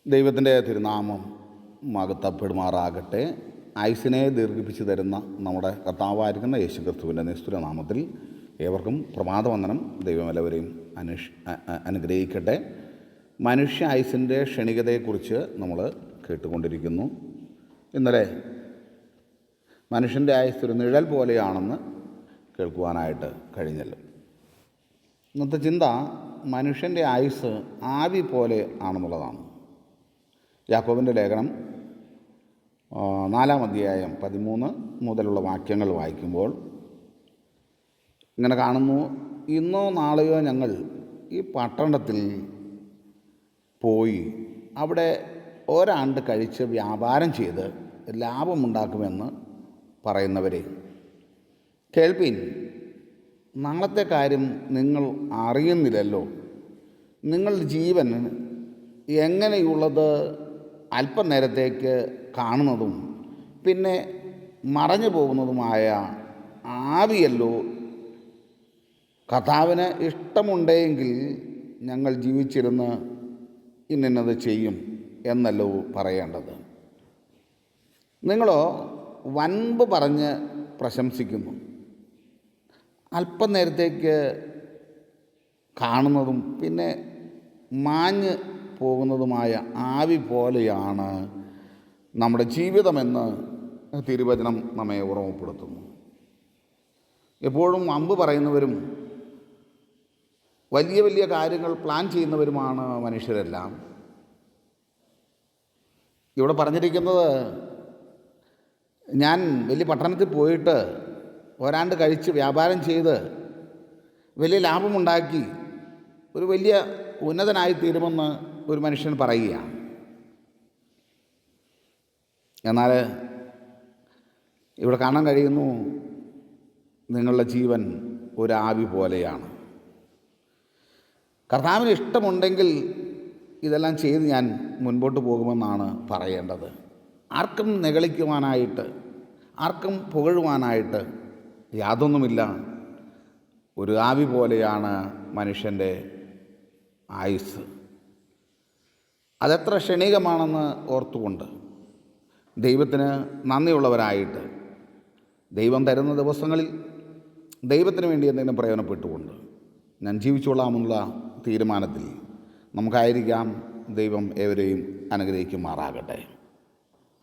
ദൈവത്തിൻ്റെ തിരുനാമം മഹത്വപ്പെടുമാറാകട്ടെ. ആയുസ്സിനെ ദീർഘിപ്പിച്ചു തരുന്ന നമ്മുടെ കർത്താവായിരിക്കുന്ന യേശുക്രിസ്തുവിൻ്റെ നിസ്തുല നാമത്തിൽ ഏവർക്കും പ്രഭാതവന്ദനം. ദൈവം എല്ലാവരെയും അനുഗ്രഹിക്കട്ടെ. മനുഷ്യ ആയുസ്സിൻ്റെ ക്ഷണികതയെക്കുറിച്ച് നമ്മൾ കേട്ടുകൊണ്ടിരിക്കുന്നു. ഇന്നലെ മനുഷ്യൻ്റെ ആയുസ് ഒരു നിഴൽ പോലെയാണെന്ന് കേൾക്കുവാനായിട്ട് കഴിഞ്ഞല്ലോ. ഇന്നത്തെ ചിന്ത മനുഷ്യൻ്റെ ആയുസ് ആവി പോലെ ആണെന്നുള്ളതാണ്. യാക്കോബിൻ്റെ ലേഖനം 4-ാം അധ്യായം 13 മുതലുള്ള വാക്യങ്ങൾ വായിക്കുമ്പോൾ ഇങ്ങനെ കാണുന്നു: ഇന്നോ നാളെയോ ഞങ്ങൾ ഈ പട്ടണത്തിൽ പോയി അവിടെ ഒരാണ്ട് കഴിച്ച് വ്യാപാരം ചെയ്ത് ലാഭമുണ്ടാക്കുമെന്ന് പറയുന്നവരെ കേൾപ്പീൻ. നാളത്തെ കാര്യം നിങ്ങൾ അറിയുന്നില്ലല്ലോ. നിങ്ങളുടെ ജീവൻ എങ്ങനെയുള്ളത് അല്പനേരത്തേക്ക് കാണുന്നതും പിന്നെ മറഞ്ഞു പോകുന്നതുമായ ആവിയല്ലോ. കർത്താവിന് ഇഷ്ടമുണ്ടെങ്കിൽ ഞങ്ങൾ ജീവിച്ചിരുന്ന് ഇന്നത് ചെയ്യും എന്നല്ലോ പറയേണ്ടത്. നിങ്ങളോ വൻപ് പറഞ്ഞ് പ്രശംസിക്കുന്നു. അല്പനേരത്തേക്ക് കാണുന്നതും പിന്നെ മാഞ്ഞ് പോകുന്നതുമായ ആവി പോലെയാണ് നമ്മുടെ ജീവിതമെന്ന് തിരുവചനം നമ്മെ ഓർമ്മപ്പെടുത്തുന്നു. എപ്പോഴും വമ്പ് പറയുന്നവരും വലിയ വലിയ കാര്യങ്ങൾ പ്ലാൻ ചെയ്യുന്നവരുമാണ് മനുഷ്യരെല്ലാം. ഇവിടെ പറഞ്ഞിരിക്കുന്നത്, ഞാൻ വലിയ പട്ടണത്തിൽ പോയിട്ട് ഒരാണ്ട് കഴിച്ച് വ്യാപാരം ചെയ്ത് വലിയ ലാഭമുണ്ടാക്കി ഒരു വലിയ ഉന്നതനായിത്തീരുമെന്ന് ഒരു മനുഷ്യൻ പറയുകയാണ്. എന്നാൽ ഇവിടെ കാണാൻ കഴിയുന്നു, നിങ്ങളുടെ ജീവൻ ഒരു ആവി പോലെയാണ്. കർത്താവിന് ഇഷ്ടമുണ്ടെങ്കിൽ ഇതെല്ലാം ചെയ്ത് ഞാൻ മുൻപോട്ട് പോകുമെന്നാണ് പറയേണ്ടത്. ആർക്കും നിഗളിക്കുവാനായിട്ട്, ആർക്കും പുകഴുവാനായിട്ട് യാതൊന്നുമില്ല. ഒരു ആവി പോലെയാണ് മനുഷ്യൻ്റെ ആയുസ്. അതെത്ര ക്ഷണികമാണെന്ന് ഓർത്തുകൊണ്ട് ദൈവത്തിന് നന്ദിയുള്ളവരായിട്ട് ദൈവം തരുന്ന ദിവസങ്ങളിൽ ദൈവത്തിന് വേണ്ടി എന്തെങ്കിലും പ്രയോജനപ്പെട്ടുകൊണ്ട് ഞാൻ ജീവിച്ചോളാമെന്നുള്ള തീരുമാനത്തിൽ നമുക്കായിരിക്കാം. ദൈവം ഏവരെയും അനുഗ്രഹിക്കുമാറാകട്ടെ.